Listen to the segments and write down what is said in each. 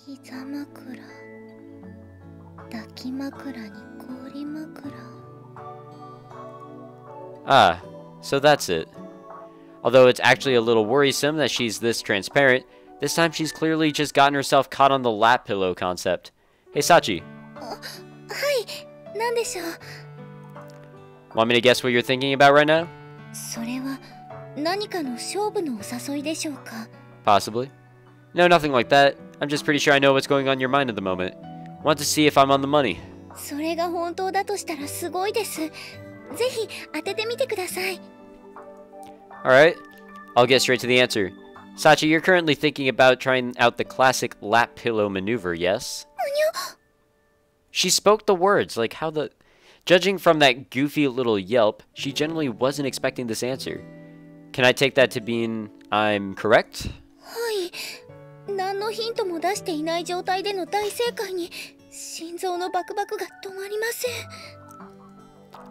膝枕、抱き枕に氷枕。Ah, so that's it. Although it's actually a little worrisome that she's this transparent, this time she's clearly just gotten herself caught on the lap pillow concept. Hey Sachi, はい、なんでしょう。 want me to guess what you're thinking about right now? それは何かの勝負のお誘いでしょうか。 Possibly. No, nothing like that. I'm just pretty sure I know what's going on in your mind at the moment. Want to see if I'm on the money. それが本当だとしたらすごいです。ぜひ当ててみてください。 Alright, I'll get straight to the answer. Sachi, you're currently thinking about trying out the classic lap pillow maneuver, yes? She spoke the words, like how the... Judging from that goofy little yelp, she generally wasn't expecting this answer. Can I take that to mean I'm correct? はい。何のヒントも出していない状態での大正解に心臓のバクバクが止まりません。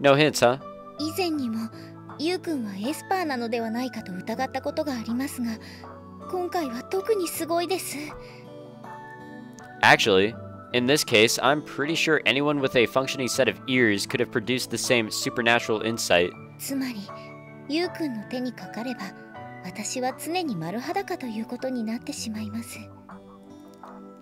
No hints, huh? 以前にもユウくんはエスパーなのではないかと疑ったことがありますが、今回は特にすごいです。 Actually, in this case, I'm pretty sure anyone with a functioning set of ears could have produced the same supernatural insight. つまりユウくんの手にかかれば私は常に丸裸ということになってしまいます。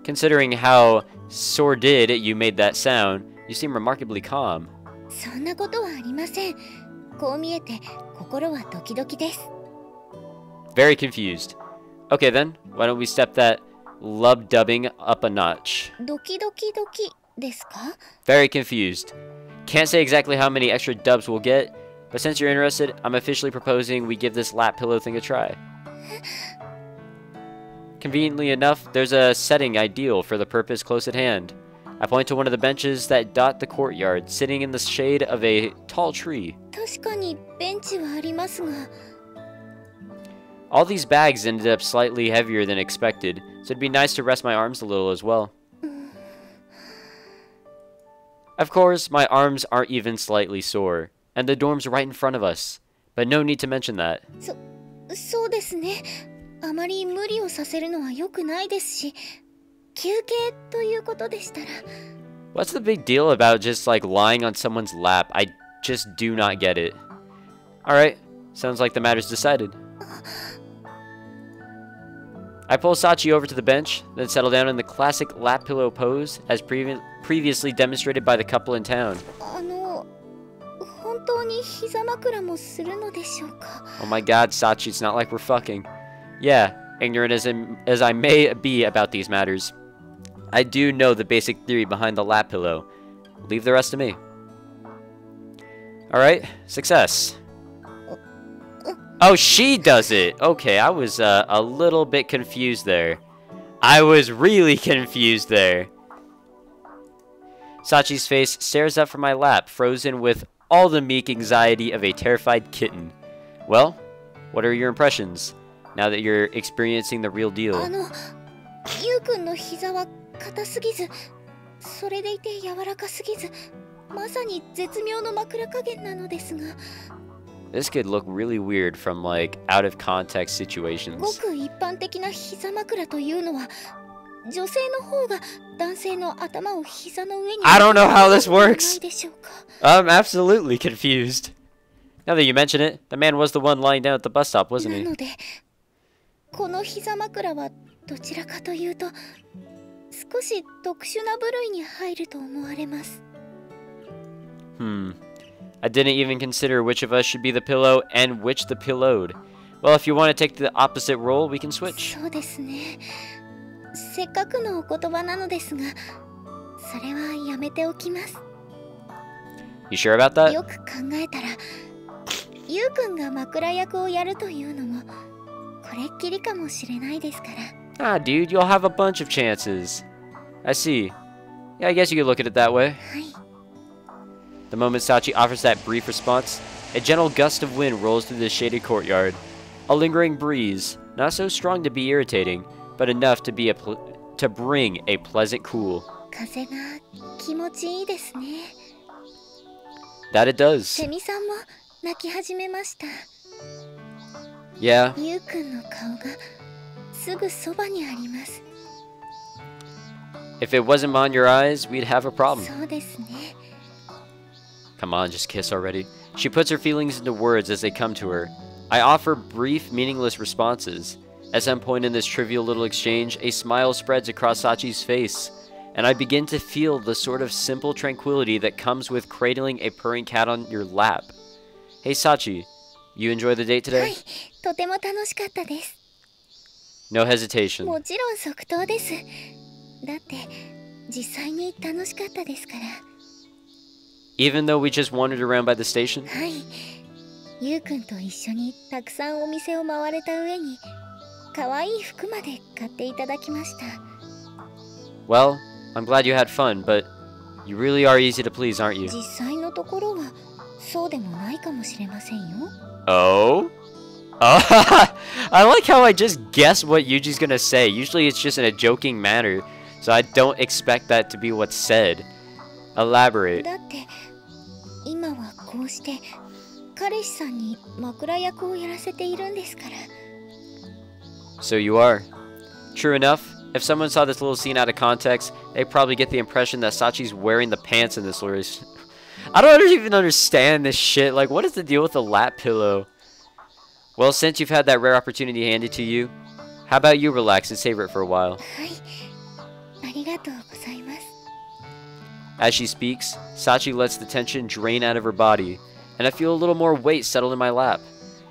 Considering how sordid you made that sound, you seem remarkably calm. そんなことはありません。こう見えて心はドキドキです。 Very confused. Okay then, why don't we step that lub dubbing up a notch? ドキドキドキですか？ Very confused. Can't say exactly how many extra dubs we'll get, but since you're interested, I'm officially proposing we give this lap pillow thing a try. Conveniently enough, there's a setting ideal for the purpose close at hand. I point to one of the benches that dot the courtyard, sitting in the shade of a tall tree. 確かにベンチはありますが。 All these bags ended up slightly heavier than expected, so it'd be nice to rest my arms a little as well. Of course, my arms aren't even slightly sore, and the dorm's right in front of us, but no need to mention that. そうですね。あまり無理をさせるのは良くないですし、休憩ということでしたら。 What's the big deal about just like lying on someone's lap? I just do not get it. Alright, sounds like the matter's decided. I pull Sachi over to the bench, then settle down in the classic lap pillow pose as previously demonstrated by the couple in town. 本当に膝枕もするのでしょうか？ Oh my god, Sachi, it's not like we're fucking. Yeah, ignorant as I may be about these matters, I do know the basic theory behind the lap pillow. Leave the rest to me. Alright, success. Oh, she does it! Okay, I was a little bit confused there. I was really confused there. Sachi's face stares up from my lap, frozen with all the meek anxiety of a terrified kitten. Well, what are your impressions, now that you're experiencing the real deal? ユウくんの膝は硬すぎず、それでいて柔らかすぎず、まさに絶妙の枕加減なのですが。 This could look really weird from like out of context situations. ごく一般的な膝枕というのは、女性の方が男性の頭を膝の上に。 I don't know how this works. ないでしょうか。 I'm absolutely confused. Now that you mention it, the man was the one lying down at the bus stop, wasn't な he? ので、この膝枕はどちらかというと、少し特殊な部類に入ると思われます。 I didn't even consider which of us should be the pillow and which the pillowed. Well, if you want to take the opposite role, we can switch. そうですね。せっかくのお言葉なのですが、それはやめておきます。 You sure about that? よく考えたら、ユウくんが枕役をやるというのもこれっきりかもしれないですから。 Ah, dude, you'll have a bunch of chances. I see. Yeah, I guess you could look at it that way. はい。 The moment Sachi offers that brief response, a gentle gust of wind rolls through the shaded courtyard. A lingering breeze, not so strong to be irritating, but enough to bring a pleasant cool. 風が気持ちいいですね。 That it does. セミさんも泣き始めました。 Yeah. ユウくんの顔がすぐそばにあります。If it wasn't behind your eyes, we'd have a problem. そうですね。 Come on, just kiss already. She puts her feelings into words as they come to her. I offer brief, meaningless responses. At some point in this trivial little exchange, a smile spreads across Sachi's face, and I begin to feel the sort of simple tranquility that comes with cradling a purring cat on your lap. Hey Sachi, you enjoy the date は today? い、とても楽しかったです。 No hesitation. もちろん即答です。だって実際に楽しかったですから。 Even though we just wandered around by the station? はい、ゆうくんと一緒にたくさんお店を回れた上に可愛い服まで買っていただきました。 Well, I'm glad you had fun, but you really are easy to please, aren't you? 実際のところはそうでもないかもしれませんよ。 Oh? Oh, I like how I just guess what Yuji's gonna say. Usually it's just in a joking manner, so I don't expect that to be what's said. Elaborate. だって今はこうして彼氏さんに枕役をやらせているんですから。 So you are. True enough, if someone saw this little scene out of context, they'd probably get the impression that Sachi's wearing the pants in this list. I don't even understand this shit. Like, what is the deal with the lap pillow? Well, since you've had that rare opportunity handed to you, how about you relax and savor it for a while? はい、ありがとうございます。 As she speaks, Sachi lets the tension drain out of her body, and I feel a little more weight settle in my lap.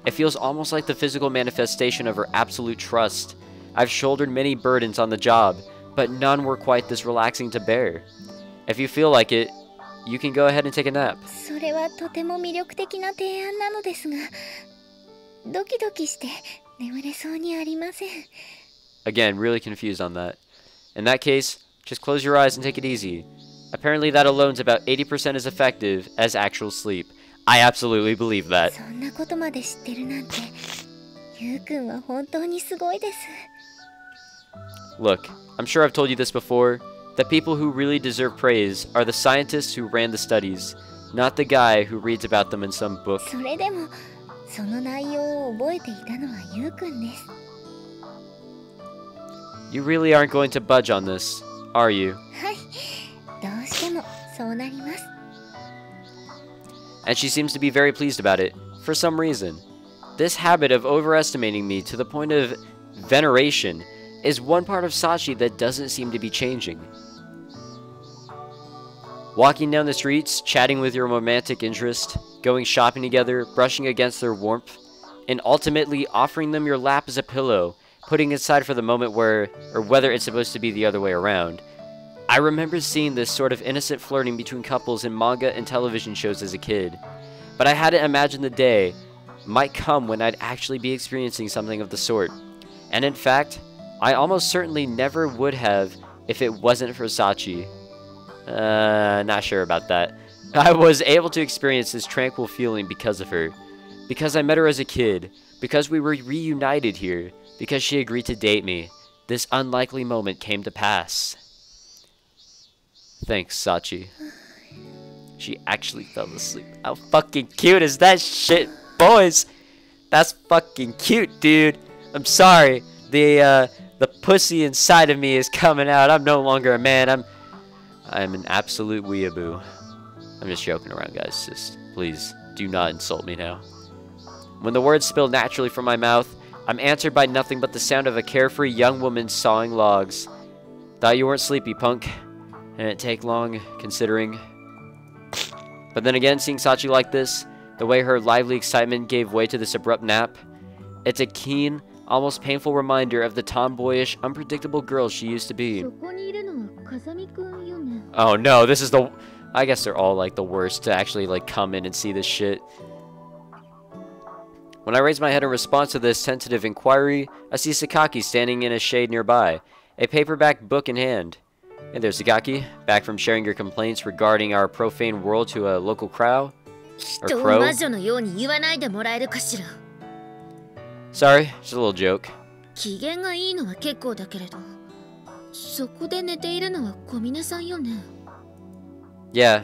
It feels almost like the physical manifestation of her absolute trust. I've shouldered many burdens on the job, but none were quite this relaxing to bear. If you feel like it, you can go ahead and take a nap. それはとても魅力的な提案なのですが、ドキドキして眠れそうにありません。 Again, really confused on that. In that case, just close your eyes and take it easy. Apparently that alone's about 80% as effective as actual sleep. I absolutely believe that. そんなことまで知ってるなんて、ゆうくんは本当にすごいです。 Look, I'm sure I've told you this before, that people who really deserve praise are the scientists who ran the studies, not the guy who reads about them in some book. それでもその内容を覚えていたのはゆうくんです。 You really aren't going to budge on this, are you? はい、どうしてもそうなります。 And she seems to be very pleased about it, for some reason. This habit of overestimating me to the point of veneration is one part of Sachi that doesn't seem to be changing. Walking down the streets, chatting with your romantic interest, going shopping together, brushing against their warmth, and ultimately offering them your lap as a pillow, putting it aside for the moment where, or whether it's supposed to be the other way around. I remember seeing this sort of innocent flirting between couples in manga and television shows as a kid, but I hadn't imagined the day might come when I'd actually be experiencing something of the sort. And in fact, I almost certainly never would have if it wasn't for Sachi. Not sure about that. I was able to experience this tranquil feeling because of her. Because I met her as a kid. Because we were reunited here. Because she agreed to date me. This unlikely moment came to pass. Thanks, Sachi. She actually fell asleep. How fucking cute is that shit, boys? That's fucking cute, dude. I'm sorry. The pussy inside of me is coming out. I'm no longer a man. I'm an absolute weeaboo. I'm just joking around, guys. Just please do not insult me now. When the words spill naturally from my mouth, I'm answered by nothing but the sound of a carefree young woman sawing logs. Thought you weren't sleepy, punk. Didn't take long, considering. But then again, seeing Sachi like this, the way her lively excitement gave way to this abrupt nap, it's a keen, almost painful reminder of the tomboyish, unpredictable girl she used to be. Oh no, this is the... I guess they're all like the worst to actually like come in and see this shit. When I raise my head in response to this tentative inquiry, I see Sakaki standing in a shade nearby, a paperback book in hand. Hey there, Sakaki. Back from sharing your complaints regarding our profane world to a local crow? Or crow? Sorry, just a little joke. 機嫌がいいのは結構だけれど、そこで寝ているのは小峰さんよね。Yeah.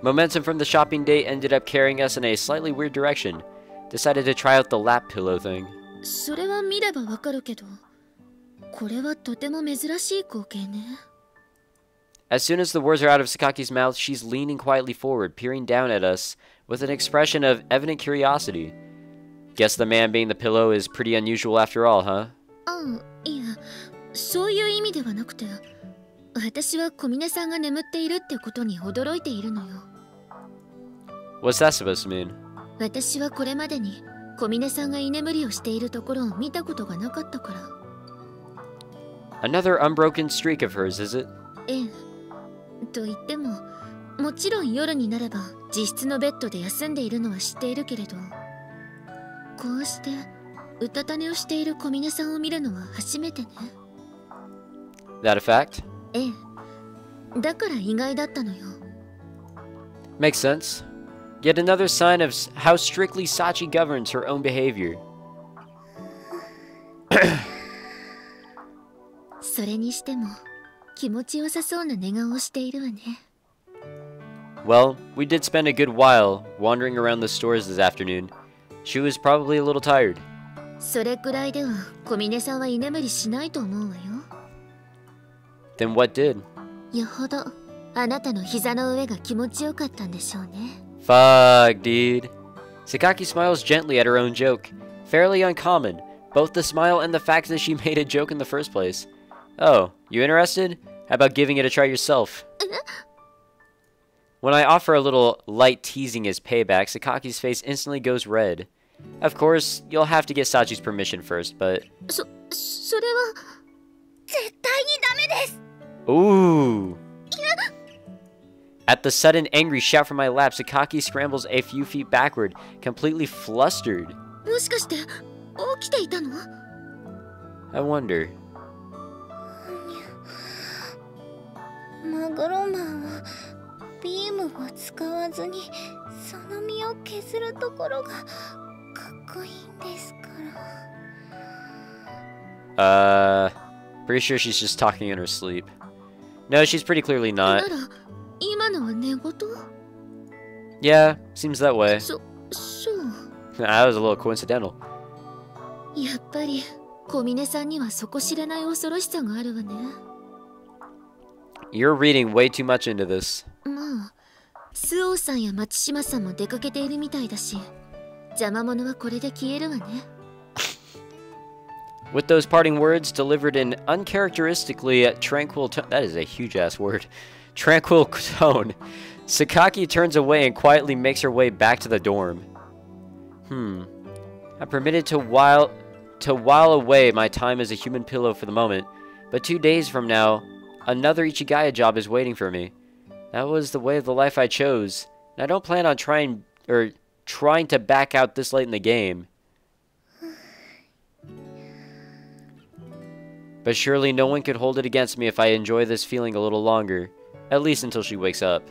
Momentum from the shopping date ended up carrying us in a slightly weird direction. Decided to try out the lap pillow thing. それは見ればわかるけど、これはとても珍しい光景ね。As soon as the words are out of Sakaki's mouth, she's leaning quietly forward, peering down at us with an expression of evident curiosity. Guess the man being the pillow is pretty unusual after all, huh? いや、そういう意味ではなくて、私は小峰さんが眠っているってことに驚いているのよ。What's that supposed to mean? 私はこれまでに小峰さんが居眠りをしているところを見たことがなかったから。Another unbroken streak of hers, is it? ええ。と言っても、もちろん夜になれば自室のベッドで休んでいるのは知っているけれど、こうしてうたた寝をしている小峰さんを見るのは初めてね。That a fact? ええ。だから意外だったのよ。Makes sense. Yet another sign of how strictly Sachi governs her own behavior. それにしても気持ちよさそうな寝顔をしているわね。Well, we did spend a good while wandering around the stores this afternoon. She was probably a little tired. それくらいでは小峰さんは居眠りしないと思うわよ。Then what did? よほどあなたの膝の上が気持ちよかったんでしょうね。Fuck, dude. Sakaki smiles gently at her own joke. Fairly uncommon, both the smile and the fact that she made a joke in the first place. Oh, you interested? How about giving it a try yourself? When I offer a little light teasing as payback, Sakaki's face instantly goes red. Of course, you'll have to get Sachi's permission first, but... それは絶対にダメです。 Ooh! At the sudden angry shout from my lap, Sakaki scrambles a few feet backward, completely flustered. もしかして起きていたの？ I wonder. マグロマンはビームを使わずにその身を削るところがかっこいいんですから。Pretty sure she's just talking in her sleep. No, she's pretty clearly な not. ら今のは寝言？ Yeah, seems that way. そう。That was a little coincidental. やっぱり小峰さんには底知れない恐ろしさがあるわね。You're reading way too much into this. まあ、周防さんや松島さんも出かけているみたいだし、邪魔者はこれで消えるわね。With those parting words delivered in uncharacteristically tranquil tone, that is a huge ass word, tranquil tone, Sakaki turns away and quietly makes her way back to the dorm. I'm permitted to while away my time as a human pillow for the moment, but 2 days from now, another Ichigaya job is waiting for me. That was the way of the life I chose, and I don't plan on trying to back out this late in the game. But surely no one could hold it against me if I enjoy this feeling a little longer, at least until she wakes up.